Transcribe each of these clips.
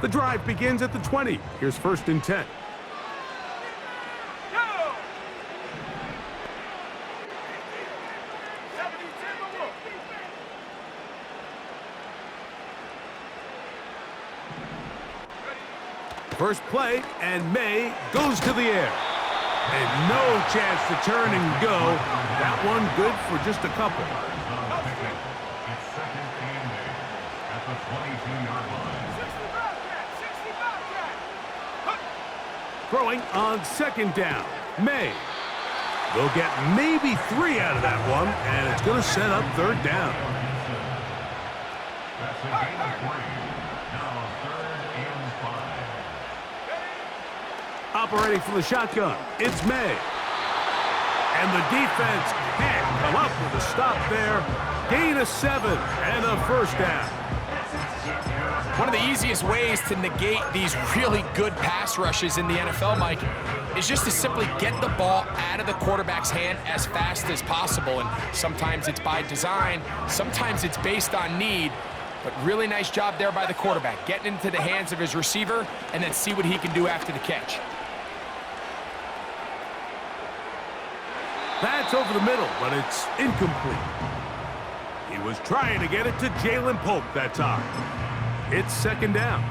The drive begins at the 20. Here's 1st and 10. First play, and May goes to the air. And no chance to turn and go. That one good for just a couple. It's 2nd and 8 at the 22-yard line. Throwing on 2nd down. May. They'll get maybe 3 out of that one, and it's going to set up 3rd down. That's a gain of 3. Now 3rd and 5. Operating from the shotgun, it's May. And the defense can't come up with a stop there. Gain of 7 and a 1st down. One of the easiest ways to negate these really good pass rushes in the NFL, Mike, is just to simply get the ball out of the quarterback's hand as fast as possible. And sometimes it's by design, sometimes it's based on need. But really nice job there by the quarterback, getting into the hands of his receiver and then see what he can do after the catch. That's over the middle, but it's incomplete. He was trying to get it to Jalen Polk that time. It's 2nd down.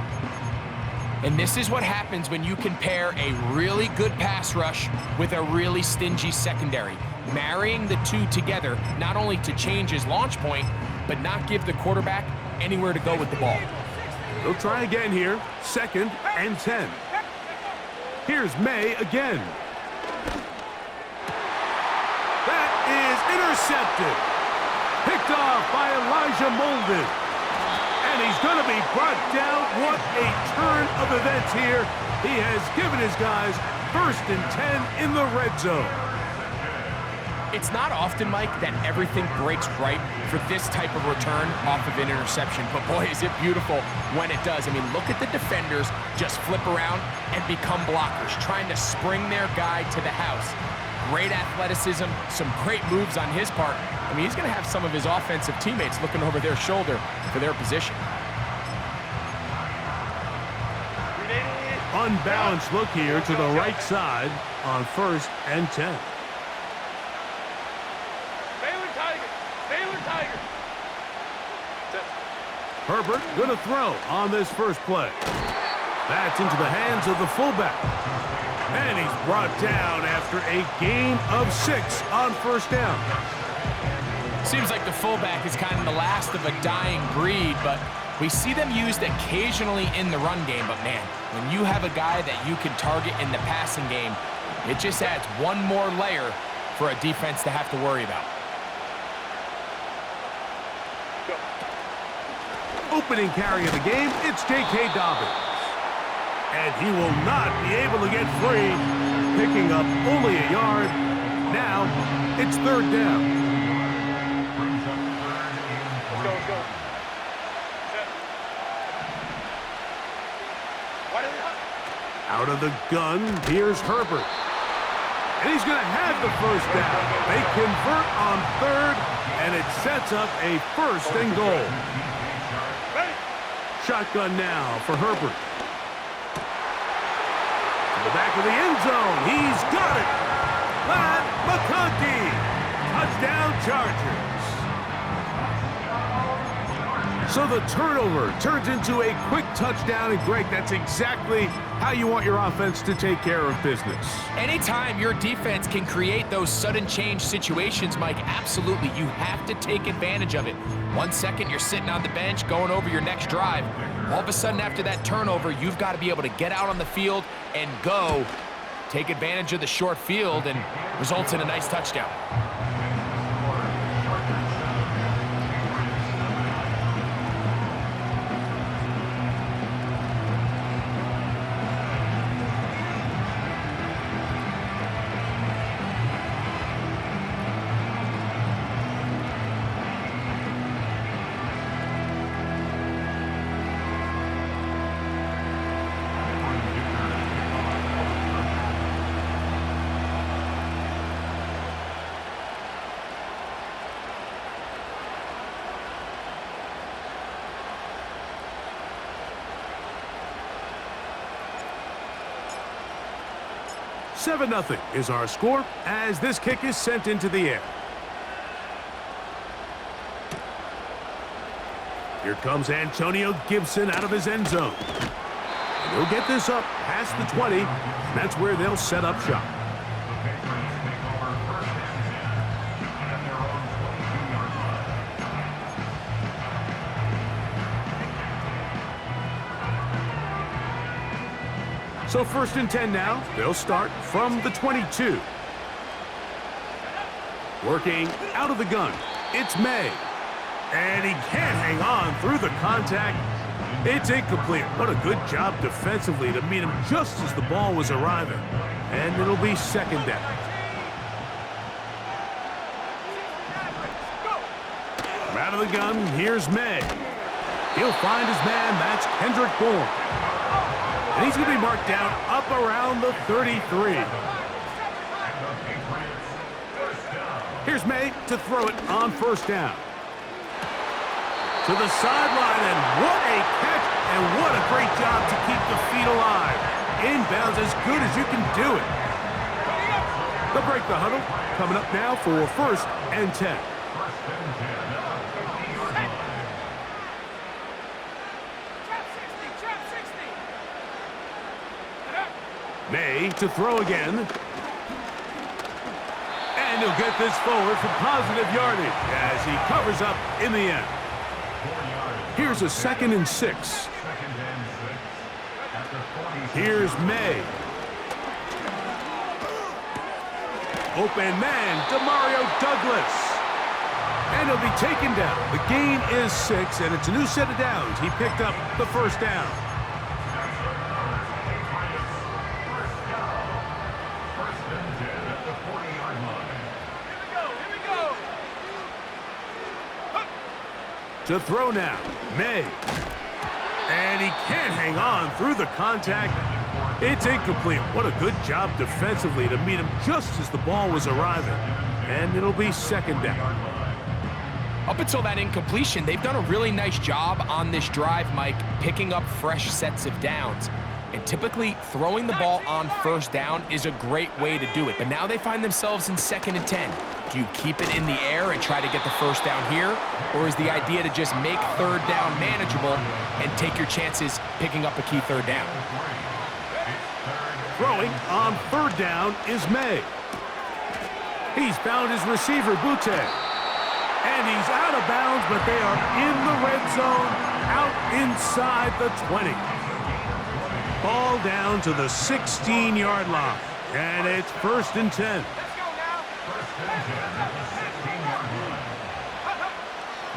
And this is what happens when you can pair a really good pass rush with a really stingy secondary. Marrying the two together, not only to change his launch point, but not give the quarterback anywhere to go with the ball. They'll try again here, 2nd and 10. Here's May again. That is intercepted. Picked off by Elijah Molden. And he's going to be brought down. What a turn of events here. He has given his guys 1st and 10 in the red zone. It's not often, Mike, that everything breaks right for this type of return off of an interception. But boy, is it beautiful when it does. I mean, look at the defenders just flip around and become blockers, trying to spring their guy to the house. Great athleticism, some great moves on his part. I mean, he's going to have some of his offensive teammates looking over their shoulder for their position. Unbalanced look here to the right side on 1st and 10. Herbert going to throw on this first play. That's into the hands of the fullback. And he's brought down after a gain of 6 on 1st down. Seems like the fullback is kind of the last of a dying breed, but we see them used occasionally in the run game. But man, when you have a guy that you can target in the passing game, it just adds one more layer for a defense to have to worry about. Opening carry of the game, it's J.K. Dobbins. And he will not be able to get free, picking up only a yard. Now, it's 3rd down. Let's go. Out of the gun, here's Herbert. And he's going to have the 1st down. They convert on 3rd, and it sets up a 1st and goal. Shotgun now for Herbert. To the back of the end zone. He's got it. Ladd McConkey. Touchdown Chargers. So the turnover turns into a quick touchdown. And Greg, that's exactly how you want your offense to take care of business. Anytime your defense can create those sudden change situations, Mike, absolutely, you have to take advantage of it. 1 second, you're sitting on the bench, going over your next drive. All of a sudden, after that turnover, you've got to be able to get out on the field and go. Take advantage of the short field, and results in a nice touchdown. 7-0 is our score as this kick is sent into the air. Here comes Antonio Gibson out of his end zone. And he'll get this up past the 20, and that's where they'll set up shop. So 1st and 10 now. They'll start from the 22. Working out of the gun, it's May. And he can't hang on through the contact. It's incomplete. What a good job defensively to meet him just as the ball was arriving. And it'll be 2nd down. Out of the gun, here's May. He'll find his man, that's Kendrick Bourne. And he's going to be marked down up around the 33. Here's May to throw it on 1st down. To the sideline, and what a catch, and what a great job to keep the feet alive. Inbounds as good as you can do it. They'll break the huddle. Coming up now for 1st and 10. May to throw again. And he'll get this forward for positive yardage as he covers up in the end. Here's a 2nd and 6. Here's May. Open man, Demario Douglas. And he'll be taken down. The gain is 6, and it's a new set of downs. He picked up the 1st down. To throw now, May. And he can't hang on through the contact. It's incomplete. What a good job defensively to meet him just as the ball was arriving. And it'll be 2nd down. Up until that incompletion, they've done a really nice job on this drive, Mike, picking up fresh sets of downs. And typically, throwing the ball on 1st down is a great way to do it. But now they find themselves in 2nd and 10. Do you keep it in the air and try to get the 1st down here? Or is the idea to just make 3rd down manageable and take your chances picking up a key 3rd down? Throwing on 3rd down is May. He's found his receiver, Butte. And he's out of bounds, but they are in the red zone, out inside the 20. Ball down to the 16-yard line. And it's 1st and 10.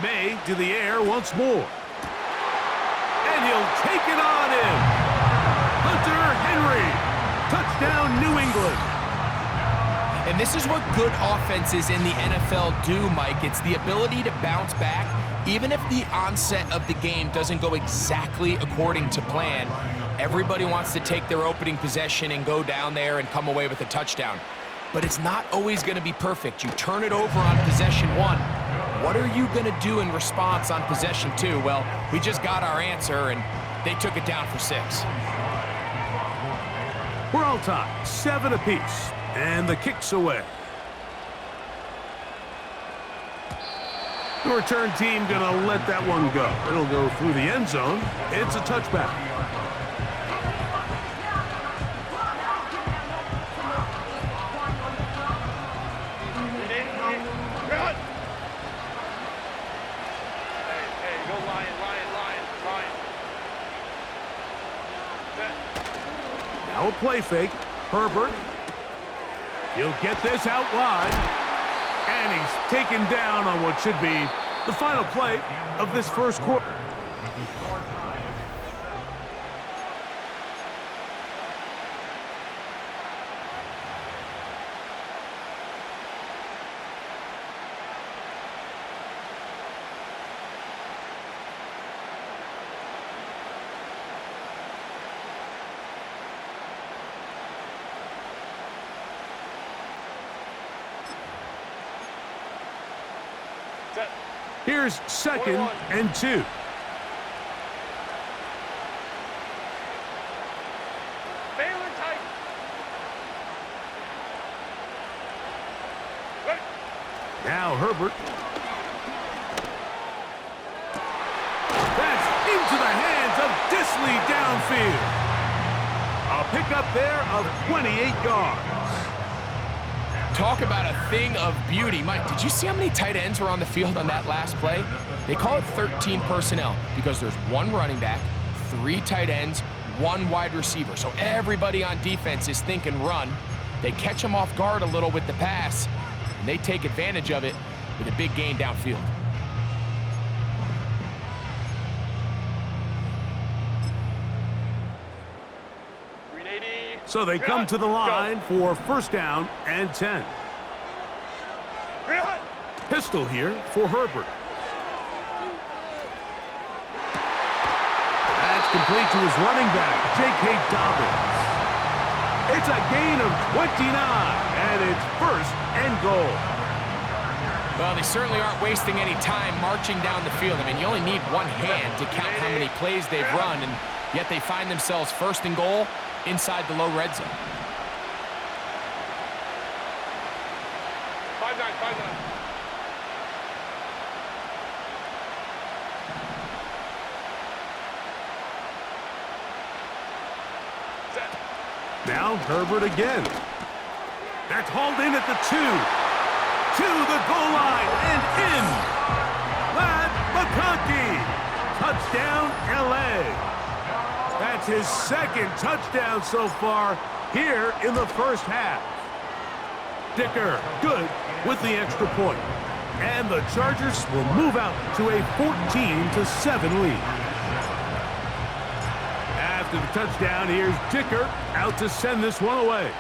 May to the air once more. And he'll take it on in. Hunter Henry. Touchdown, New England. And this is what good offenses in the NFL do, Mike. It's the ability to bounce back, even if the onset of the game doesn't go exactly according to plan. Everybody wants to take their opening possession and go down there and come away with a touchdown. But it's not always going to be perfect. You turn it over on possession 1. What are you going to do in response on possession 2? Well, we just got our answer, and they took it down for 6. We're all tied, 7 apiece, and the kick's away. The return team going to let that one go. It'll go through the end zone. It's a touchback. Now a play fake. Herbert. He'll get this out wide. And he's taken down on what should be the final play of this 1st quarter. Here's 2nd and 2. Now Herbert. That's into the hands of Disley downfield. A pickup there of 28 yards. Talk about a thing of beauty. Mike, did you see how many tight ends were on the field on that last play? They call it 13 personnel because there's one running back, 3 tight ends, 1 wide receiver. So everybody on defense is thinking run. They catch them off guard a little with the pass, and they take advantage of it with a big gain downfield. So they come to the line for first down and 10. Pistol here for Herbert. That's complete to his running back, J.K. Dobbins. It's a gain of 29, and it's first and goal. Well, they certainly aren't wasting any time marching down the field. I mean, you only need one hand to count how many plays they've run, and yet they find themselves first and goal inside the low red zone. 5-9. Now Herbert again. That's hauled in at the 2. To the goal line and in. Lad McConkey. Touchdown, L.A. That's his second touchdown so far here in the first half. Dicker good with the extra point. And the Chargers will move out to a 14-7 lead. After the touchdown, here's Dicker out to send this one away.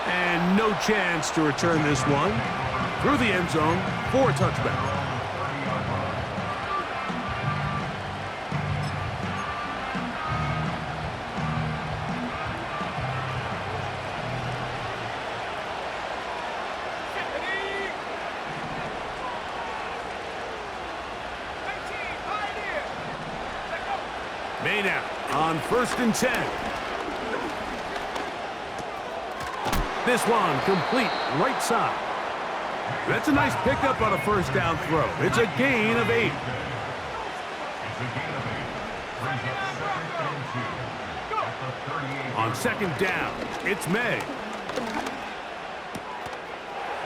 And no chance to return this one through the end zone for a touchback. Maynard on first and 10. This one complete right side. That's a nice pickup on a first down throw. It's a gain of 8. On second down, it's May.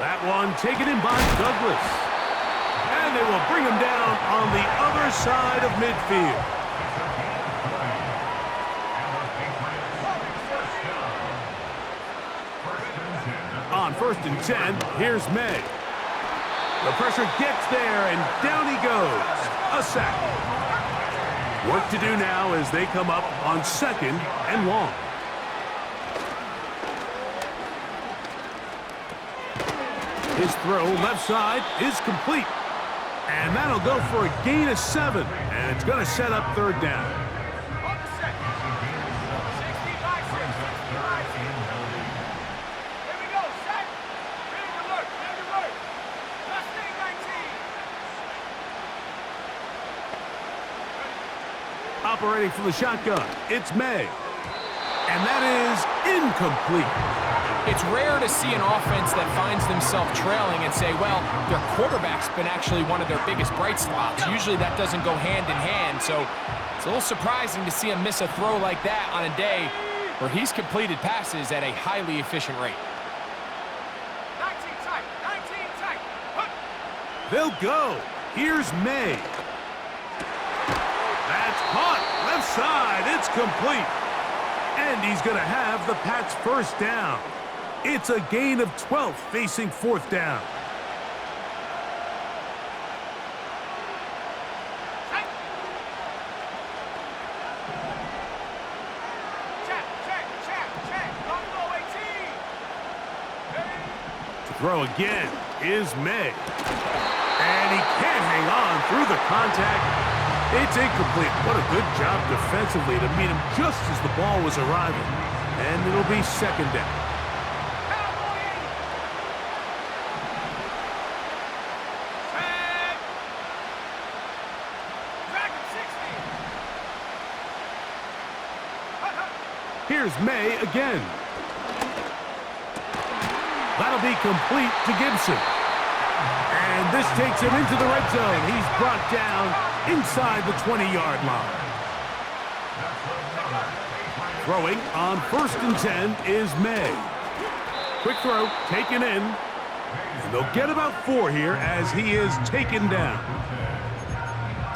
That one taken in by Douglas. And they will bring him down on the other side of midfield. On first and 10, here's May. The pressure gets there, and down he goes. A sack. Work to do now as they come up on second and long. His throw left side is complete. And that'll go for a gain of 7, and it's going to set up third down. Operating from the shotgun, it's May. And that is incomplete. It's rare to see an offense that finds themselves trailing and say, well, their quarterback's been actually one of their biggest bright spots. Usually that doesn't go hand in hand, so it's a little surprising to see him miss a throw like that on a day where he's completed passes at a highly efficient rate. 19 tight. They'll go. Here's May. That's caught. Left side. It's complete. And he's going to have the Pats' first down. It's a gain of 12 facing fourth down. To throw again is May. And he can't hang on through the contact. It's incomplete. What a good job defensively to meet him just as the ball was arriving. And it'll be second down. Here's May again. That'll be complete to Gibson. And this takes him into the red zone. He's brought down inside the 20-yard line. Throwing on 1st and 10 is May. Quick throw, taken in. And they'll get about 4 here as he is taken down.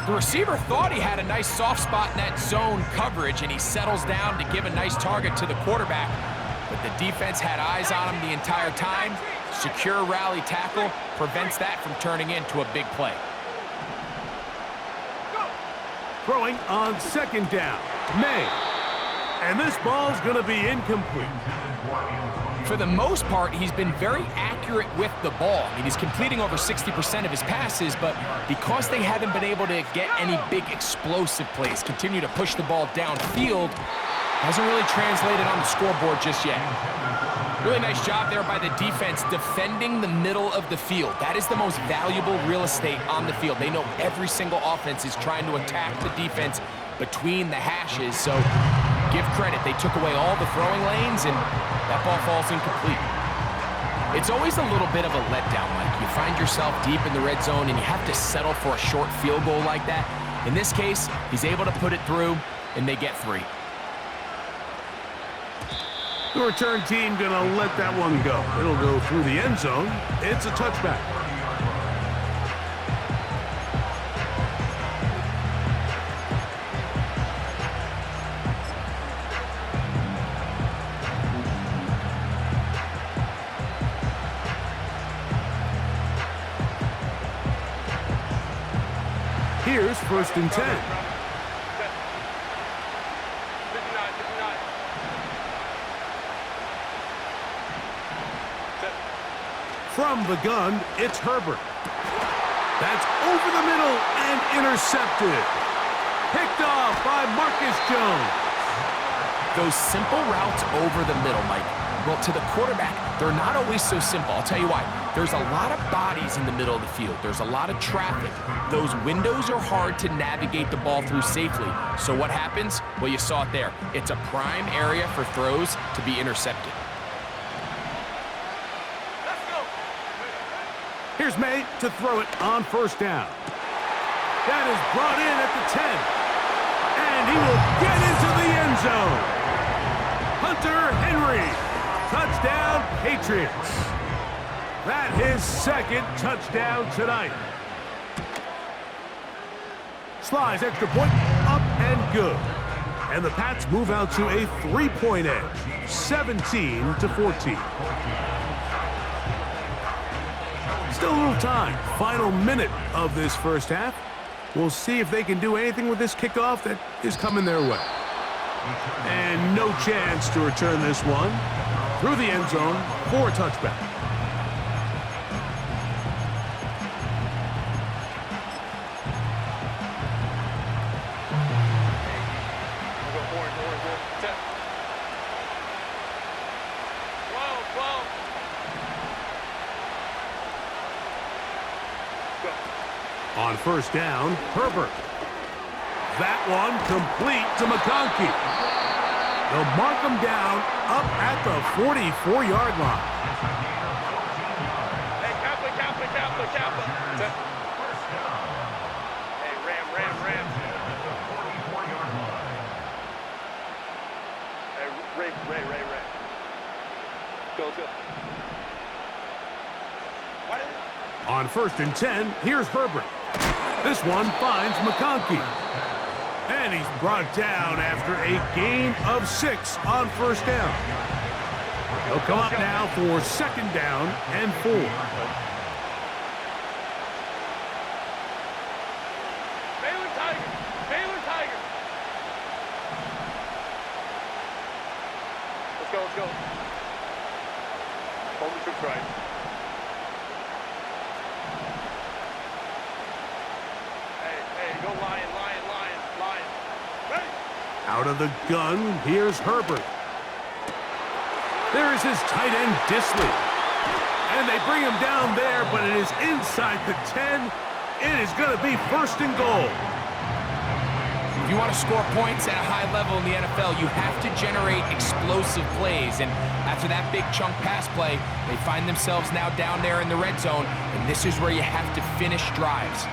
The receiver thought he had a nice soft spot in that zone coverage, and he settles down to give a nice target to the quarterback. But the defense had eyes on him the entire time. Secure rally tackle prevents that from turning into a big play. Throwing on 2nd down, May. And this ball's going to be incomplete. For the most part, he's been very accurate with the ball. I mean, he's completing over 60% of his passes, but because they haven't been able to get any big explosive plays, continue to push the ball downfield, hasn't really translated on the scoreboard just yet. Really nice job there by the defense defending the middle of the field. That is the most valuable real estate on the field. They know every single offense is trying to attack the defense between the hashes, so give credit. They took away all the throwing lanes, and that ball falls incomplete. It's always a little bit of a letdown, Mike. You find yourself deep in the red zone, and you have to settle for a short field goal like that. In this case, he's able to put it through, and they get 3. The return team going to let that one go. It'll go through the end zone. It's a touchback. Here's 1st and 10. From the gun, it's Herbert. That's over the middle and intercepted. Picked off by Marcus Jones. Those simple routes over the middle, Mike, well, to the quarterback, they're not always so simple. I'll tell you why. There's a lot of bodies in the middle of the field. There's a lot of traffic. Those windows are hard to navigate the ball through safely. So what happens? Well, you saw it there. It's a prime area for throws to be intercepted. Here's May to throw it on 1st down. That is brought in at the 10. And he will get into the end zone. Hunter Henry. Touchdown, Patriots. That his 2nd touchdown tonight. Slides extra point, up and good. And the Pats move out to a 3-point edge, 17-14. Still a little time. Final minute of this first half. We'll see if they can do anything with this kickoff that is coming their way. And no chance to return this one. Through the end zone for a touchback. On 1st down, Herbert. That one complete to McConkey. They'll mark him down up at the 44-yard line. Hey, Kaplan. Hey, Ram. Hey, Ray. Go. On 1st and 10, here's Herbert. This one finds McConkey. And he's brought down after a gain of 6 on 1st down. He'll come up now for 2nd down and 4. Baylor Tiger. Let's go. Hold the troops right. Go Lion. Ready? Out of the gun, here's Herbert. There is his tight end, Disley. And they bring him down there, but it is inside the 10. It is going to be 1st and goal. If you want to score points at a high level in the NFL, you have to generate explosive plays. And after that big chunk pass play, they find themselves now down there in the red zone, and this is where you have to finish drives.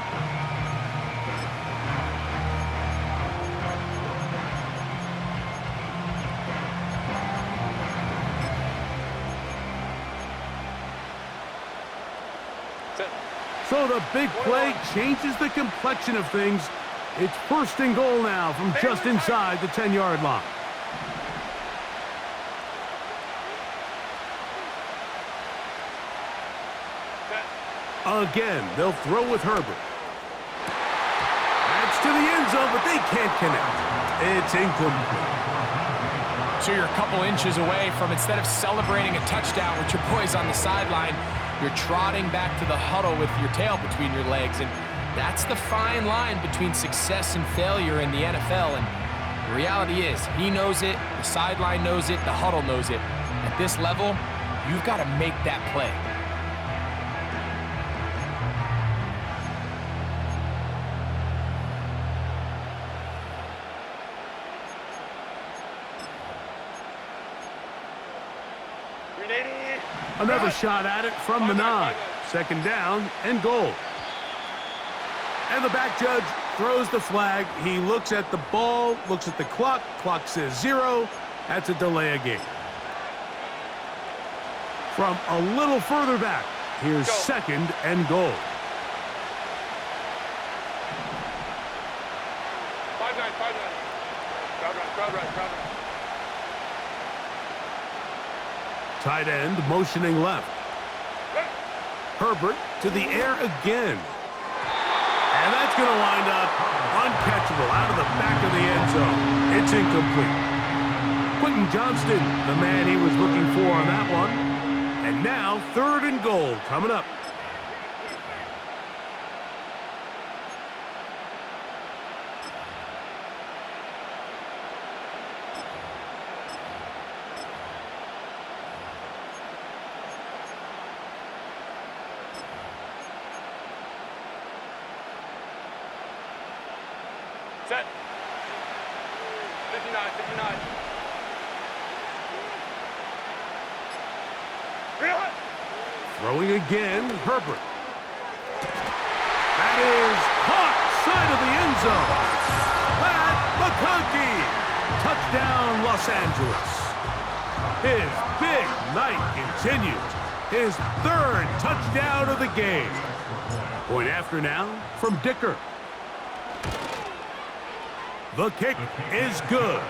So the big play changes the complexion of things. It's first and goal now from just inside the 10-yard line. Again, they'll throw with Herbert. That's to the end zone, but they can't connect. It's incomplete. So you're a couple inches away from, instead of celebrating a touchdown with your boys on the sideline, you're trotting back to the huddle with your tail between your legs. And that's the fine line between success and failure in the NFL. And the reality is, he knows it, the sideline knows it, the huddle knows it. At this level, you've got to make that play. Another shot at it from the 9. Second down and goal. And the back judge throws the flag. He looks at the ball, looks at the clock. Clock says 0. That's a delay of game. From a little further back, here's second and goal. 5-9. Crowd right. Tight end motioning left. Herbert to the air again. And that's going to wind up uncatchable out of the back of the end zone. It's incomplete. Quentin Johnston, the man he was looking for on that one. And now third and goal coming up. Set. 59. Real hot. Throwing again, Herbert. That is caught side of the end zone. Pat McConkey. Touchdown, Los Angeles. His big night continues. His third touchdown of the game. Point after now from Dicker. The kick is good.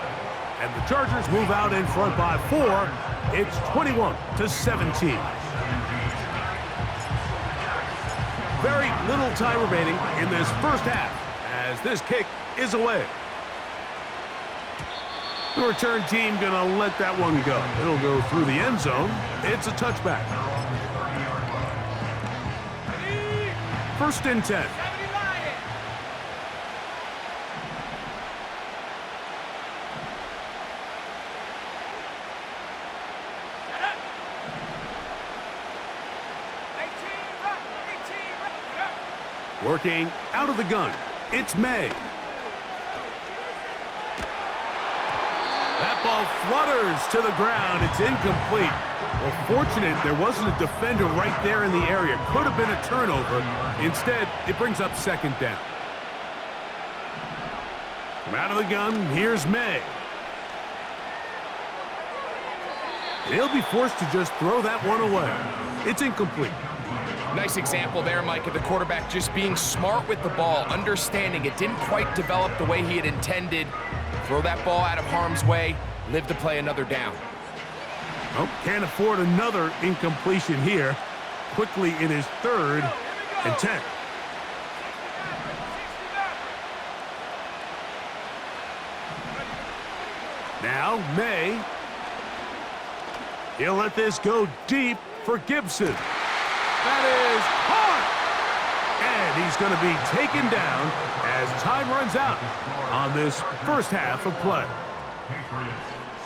And the Chargers move out in front by 4. It's 21-17. Very little time remaining in this first half as this kick is away. The return team gonna let that one go. It'll go through the end zone. It's a touchback. First and 10. Working out of the gun, it's May. That ball flutters to the ground. It's incomplete. Well, fortunate there wasn't a defender right there in the area. Could have been a turnover. Instead, it brings up second down. From out of the gun, here's May. He'll be forced to just throw that one away. It's incomplete. Nice example there, Mike, of the quarterback just being smart with the ball, understanding it didn't quite develop the way he had intended. Throw that ball out of harm's way, live to play another down. Oh, can't afford another incompletion here. Quickly in his third and 10. Now, May. He'll let this go deep for Gibson. That is hard. And he's going to be taken down as time runs out on this first half of play.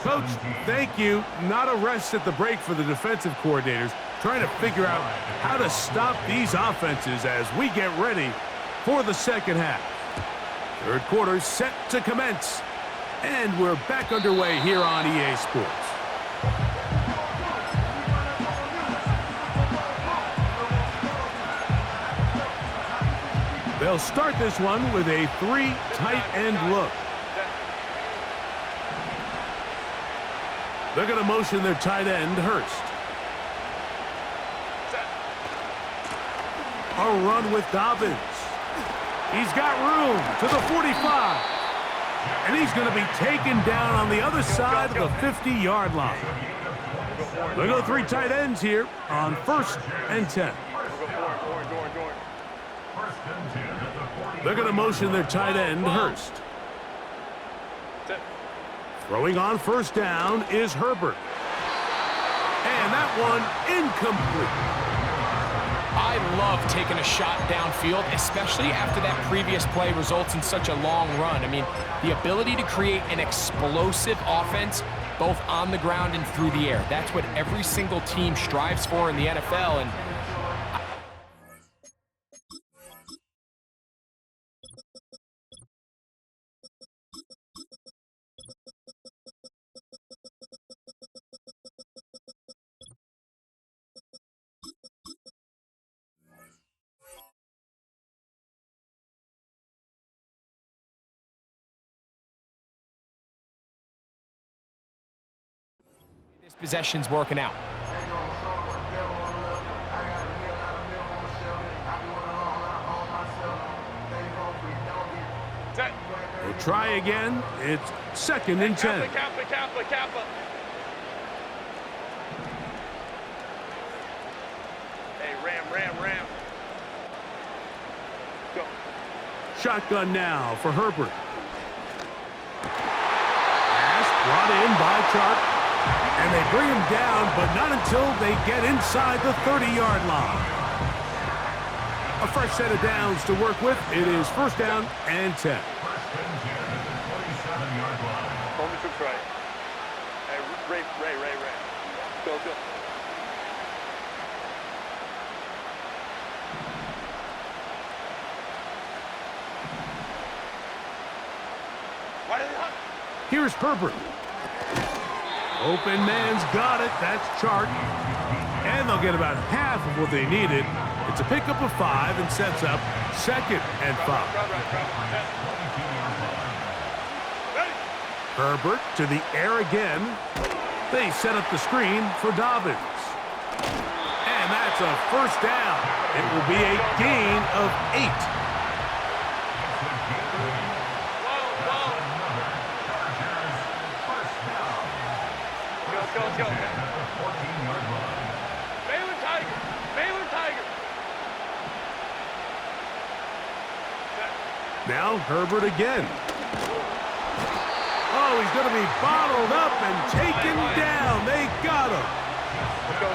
Coach, thank you. Not a rest at the break for the defensive coordinators, trying to figure out how to stop these offenses as we get ready for the second half. Third quarter set to commence. And we're back underway here on EA Sports. They'll start this one with a 3 tight end look. They're going to motion their tight end, Hurst. A run with Dobbins. He's got room to the 45. And he's going to be taken down on the other side of the 50-yard line. They go 3 tight ends here on 1st and 10. They're going to motion their tight end, Hurst. Throwing on 1st down is Herbert. And that one incomplete. I love taking a shot downfield, especially after that previous play results in such a long run. I mean, the ability to create an explosive offense both on the ground and through the air. That's what every single team strives for in the NFL. And this possession's working out. We'll try again. It's 2nd and 10. Kappa. Hey, ram. Go. Shotgun now for Herbert. Pass brought in by Chark. And they bring him down, but not until they get inside the 30-yard line. A fresh set of downs to work with. It is 1st down and 10. Hold me to right. Hey, Ray. Go. Why did it hunt? Here's Herbert. Open man's got it. That's Chark. And they'll get about half of what they needed. It's a pickup of 5 and sets up 2nd and 5. Herbert to the air again. They set up the screen for Dobbins. And that's a 1st down. It will be a gain of 8. Go. Baylor Tiger. Now Herbert again. Oh, he's going to be bottled up and taken down. They got him. Go.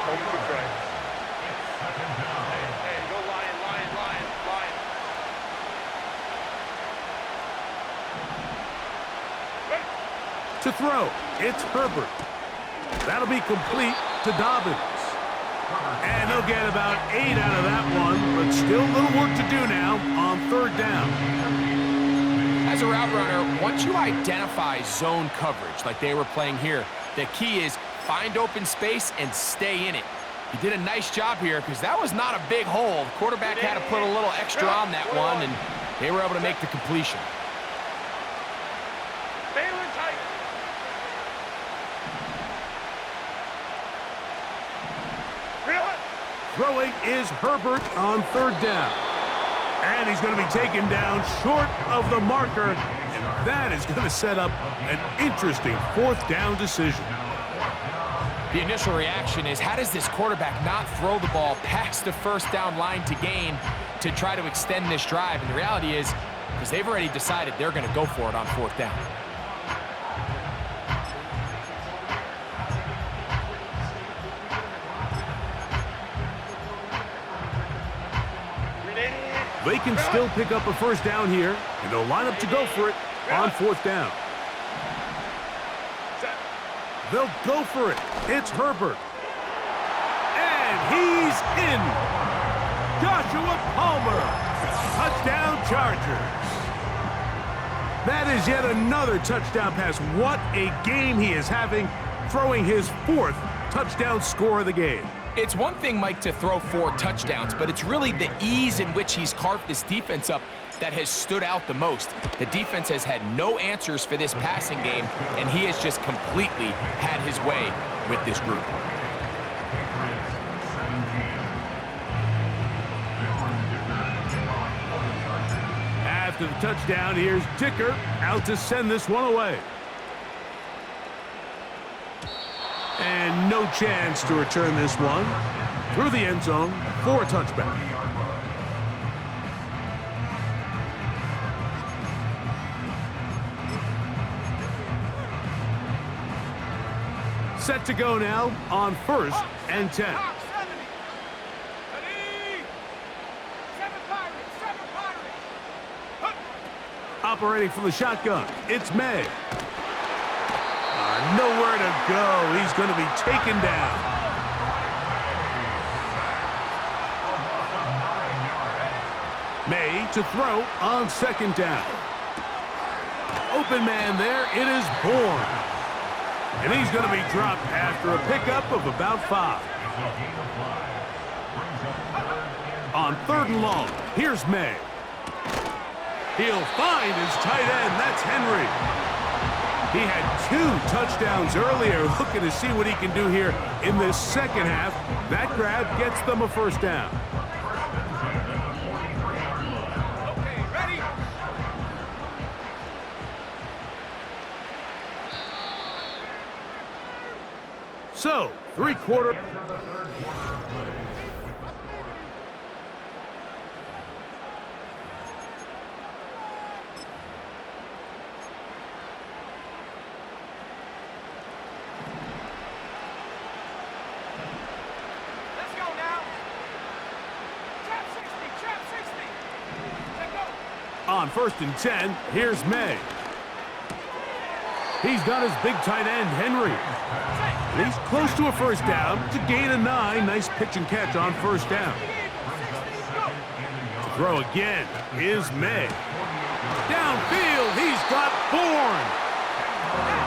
Hold me to right. Hey, go Lion. To throw, it's Herbert. That'll be complete to Dobbins. And they'll get about 8 out of that one, but still a little work to do now on 3rd down. As a route runner, once you identify zone coverage like they were playing here, the key is find open space and stay in it. He did a nice job here because that was not a big hole. The quarterback had to put a little extra on that one, and they were able to make the completion. Throwing is Herbert on 3rd down. And he's going to be taken down short of the marker. And that is going to set up an interesting 4th down decision. The initial reaction is, how does this quarterback not throw the ball past the 1st down line to gain to try to extend this drive? And the reality is, because they've already decided they're going to go for it on 4th down. They can still pick up a 1st down here, and they'll line up to go for it on 4th down. They'll go for it. It's Herbert. And he's in. Joshua Palmer Touchdown, Chargers. That is yet another touchdown pass. What a game he is having, throwing his 4th touchdown score of the game. It's one thing, Mike, to throw 4 touchdowns, but it's really the ease in which he's carved this defense up that has stood out the most. The defense has had no answers for this passing game, and he has just completely had his way with this group. After the touchdown, here's Nique out to send this one away. And no chance to return this one through the end zone for a touchback. Set to go now on 1st and 10. Operating from the shotgun, it's May. Nowhere to go. He's going to be taken down. May to throw on 2nd down. Open man there. It is Bourne. And he's going to be dropped after a pickup of about 5. On 3rd and long, here's May. He'll find his tight end. That's Henry. He had 2 touchdowns earlier, looking to see what he can do here in this second half. That grab gets them a 1st down. Okay, ready? So, 3/4. On 1st and 10, here's May. He's got his big tight end, Henry. He's close to a 1st down to gain a 9. Nice pitch and catch on 1st down. To throw again is May. Downfield, he's got Bourne.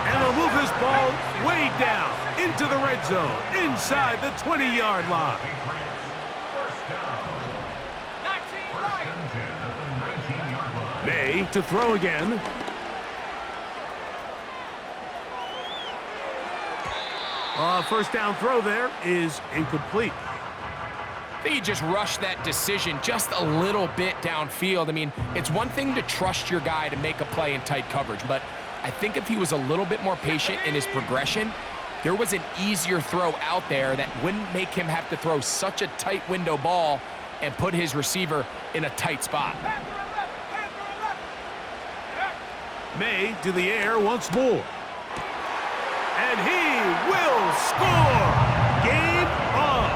And they'll move this ball way down into the red zone, inside the 20-yard line. May to throw again. First down throw there is incomplete. I think he just rushed that decision just a little bit downfield. I mean, it's one thing to trust your guy to make a play in tight coverage, but I think if he was a little bit more patient in his progression, there was an easier throw out there that wouldn't make him have to throw such a tight window ball and put his receiver in a tight spot. May to the air once more. And he will score! Game on!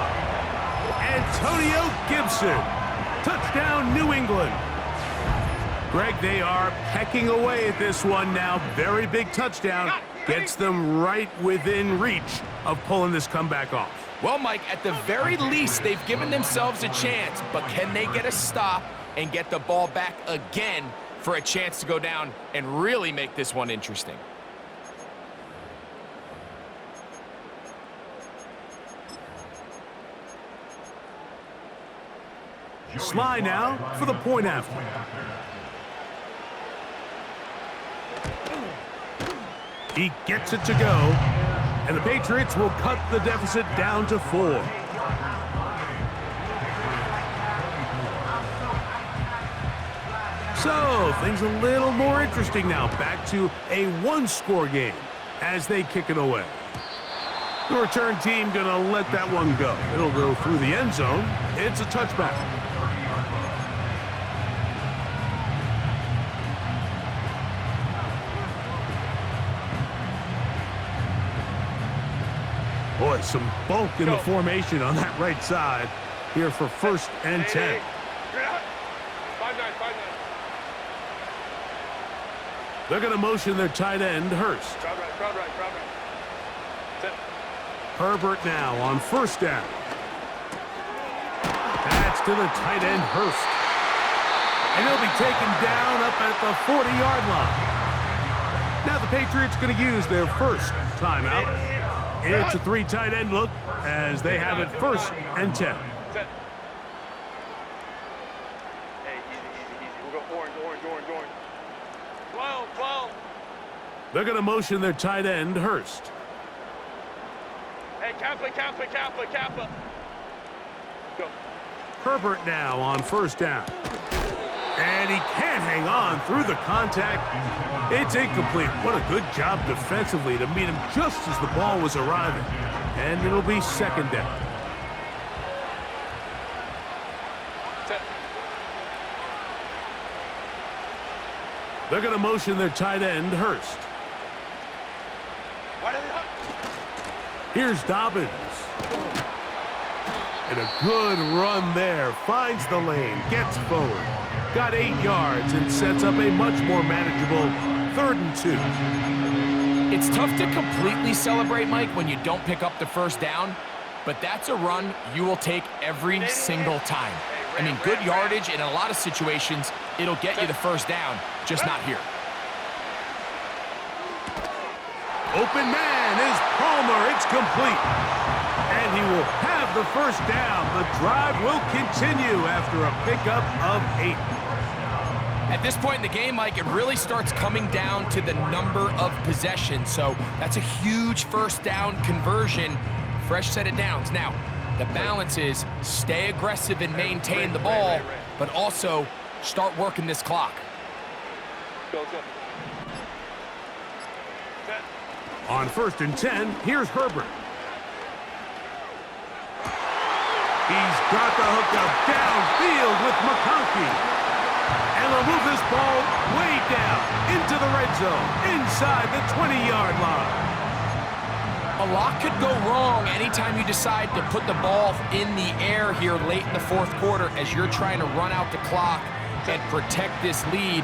Antonio Gibson. Touchdown, New England. Greg, they are pecking away at this one now. Very big touchdown. Gets them right within reach of pulling this comeback off. Well, Mike, at the very least, they've given themselves a chance, but can they get a stop and get the ball back again for a chance to go down and really make this one interesting? Sly now for the point after. He gets it to go, and the Patriots will cut the deficit down to 4. So, things a little more interesting now. Back to a one-score game as they kick it away. The return team going to let that one go. It'll go through the end zone. It's a touchback. Boy, some bulk in the formation on that right side here for 1st and 10. 5-9. They're going to motion their tight end, Hurst. Crowd right. Sit. Herbert now on 1st down. That's to the tight end, Hurst. And he'll be taken down up at the 40-yard line. Now the Patriots going to use their first timeout. It's a 3 tight end look as they have it 1st and 10. Set. Hey, easy. We'll go orange. 12. They're going to motion their tight end, Hurst. Hey, Kappa. Go. Herbert now on 1st down. And he can't hang on through the contact. It's incomplete. What a good job defensively to meet him just as the ball was arriving. And it'll be 2nd down. Set. They're going to motion their tight end, Hurst. Why did it hurt? Here's Dobbins. And a good run there. Finds the lane, gets forward. Got 8 yards and sets up a much more manageable 3rd and 2. It's tough to completely celebrate, Mike, when you don't pick up the 1st down, but that's a run you will take every single time. I mean, good yardage, and in a lot of situations, it'll get you the 1st down, just not here. Open man is Palmer. It's complete. And he will have the 1st down. The drive will continue after a pickup of 8. At this point in the game, Mike, it really starts coming down to the number of possessions. So that's a huge 1st down conversion. Fresh set of downs. Now, the balance is stay aggressive and maintain the ball, but also start working this clock. Go. On 1st and 10, here's Herbert. He's got the hookup downfield with McConkey. And they'll move this ball way down into the red zone, inside the 20-yard line. A lot could go wrong anytime you decide to put the ball in the air here late in the 4th quarter as you're trying to run out the clock and protect this lead.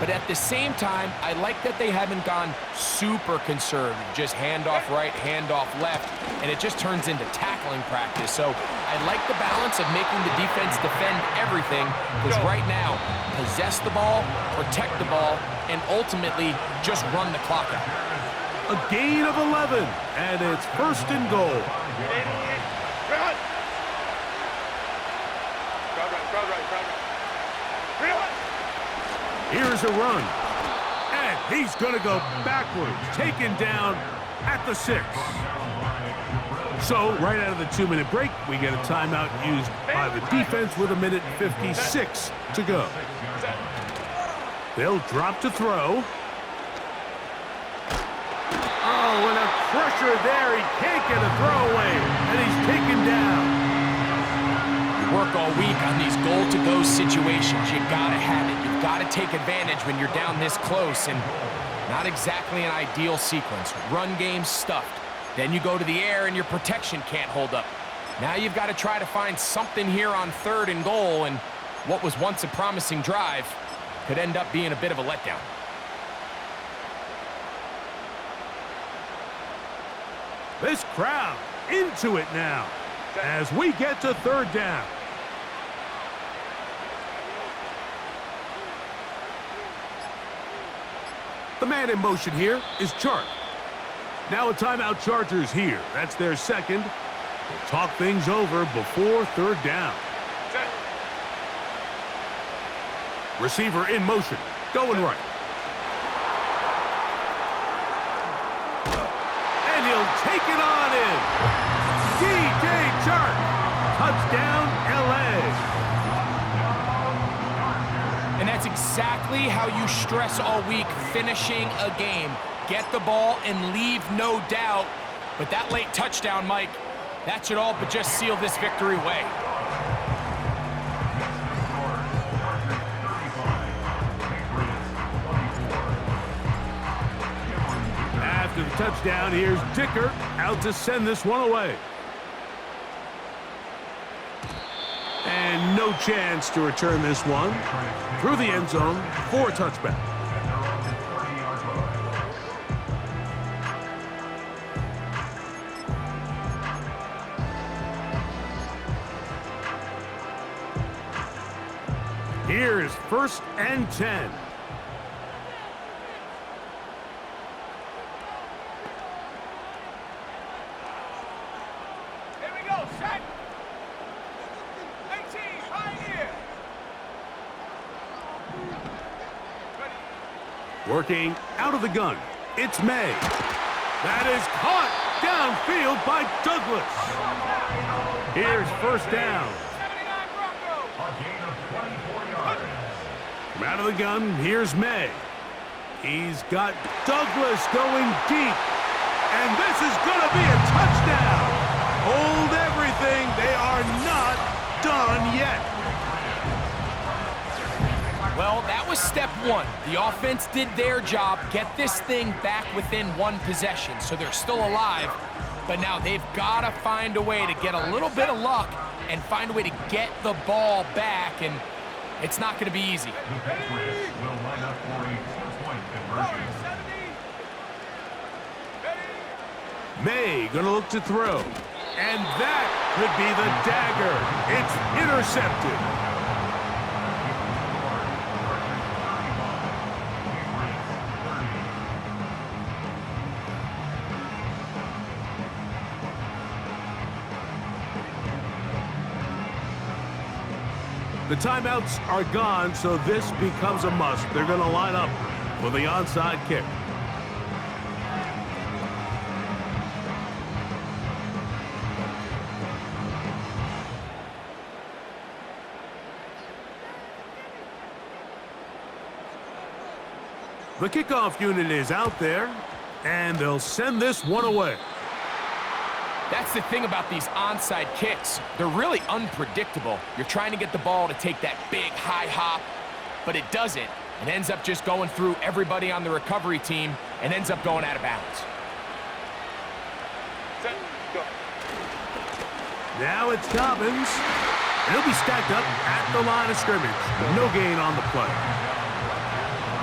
But at the same time, I like that they haven't gone super conservative, just handoff right, handoff left, and it just turns into tackling practice. So I like the balance of making the defense defend everything, because right now, possess the ball, protect the ball, and ultimately just run the clock out. A gain of 11, and it's 1st and goal. Run! Crowd right. Run! Here's a run. And he's going to go backwards, taken down at the 6. So, right out of the 2-minute break, we get a timeout used by the defense with 1:56 to go. They'll drop to throw. Oh, and a pressure there. He can't get a throwaway, and he's taken down. Work all week on these goal-to-go situations. You gotta have it. You've got to take advantage when you're down this close, and not exactly an ideal sequence. Run game stuffed. Then you go to the air and your protection can't hold up. Now you've got to try to find something here on 3rd and goal, and what was once a promising drive could end up being a bit of a letdown. This crowd into it now as we get to 3rd down. The man in motion here is Chark. Now a timeout Chargers here. That's their 2nd. They'll talk things over before 3rd down. Receiver in motion, going right. And he'll take it on in. DJ Chark, touchdown LA. And that's exactly how you stress all week, finishing a game. Get the ball and leave no doubt. But that late touchdown, Mike, that should all but just seal this victory away. After the touchdown, here's Dicker out to send this one away. And no chance to return this one through the end zone for a touchback. Here's 1st and 10. Here we go, set. 18, Pioneer. Ready. Working out of the gun, it's May. That is caught downfield by Douglas. Here's 1st down. 79 Broncos. A gain of 24 yards. From out of the gun, here's May. He's got Douglas going deep. And this is going to be a touchdown. Hold everything. They are not done yet. Well, that was step one. The offense did their job, get this thing back within one possession, so they're still alive. But now they've got to find a way to get a little bit of luck and find a way to get the ball back, and it's not going to be easy. The Patriots will line up for a 2-point conversion. 70. Ready. May going to look to throw. And that could be the dagger. It's intercepted. The timeouts are gone, so this becomes a must. They're going to line up for the onside kick. The kickoff unit is out there, and they'll send this one away. That's the thing about these onside kicks. They're really unpredictable. You're trying to get the ball to take that big high hop, but it doesn't. It ends up just going through everybody on the recovery team and ends up going out of bounds. Set. Go. Now it's Dobbins. He'll be stacked up at the line of scrimmage. No gain on the play.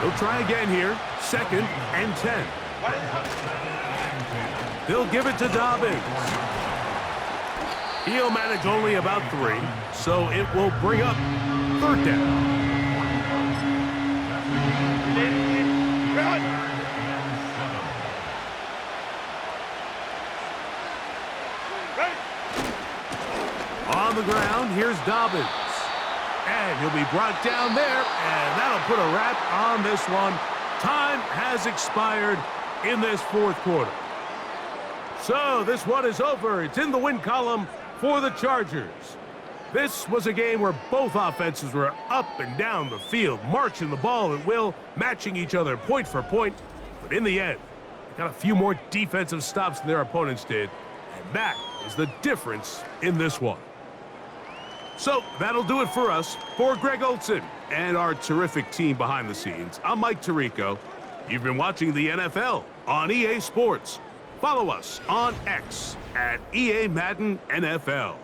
He'll try again here. 2nd and 10. They'll give it to Dobbins. He'll manage only about 3, so it will bring up 3rd down. Run. Ready. On the ground, here's Dobbins. And he'll be brought down there, and that'll put a wrap on this one. Time has expired in this 4th quarter. So this one is over. It's in the win column for the Chargers. This was a game where both offenses were up and down the field, marching the ball at will, matching each other point for point. But in the end, they got a few more defensive stops than their opponents did. And that is the difference in this one. So that'll do it for us. For Greg Olson and our terrific team behind the scenes, I'm Mike Tirico. You've been watching the NFL on EA Sports. Follow us on X at EA Madden NFL.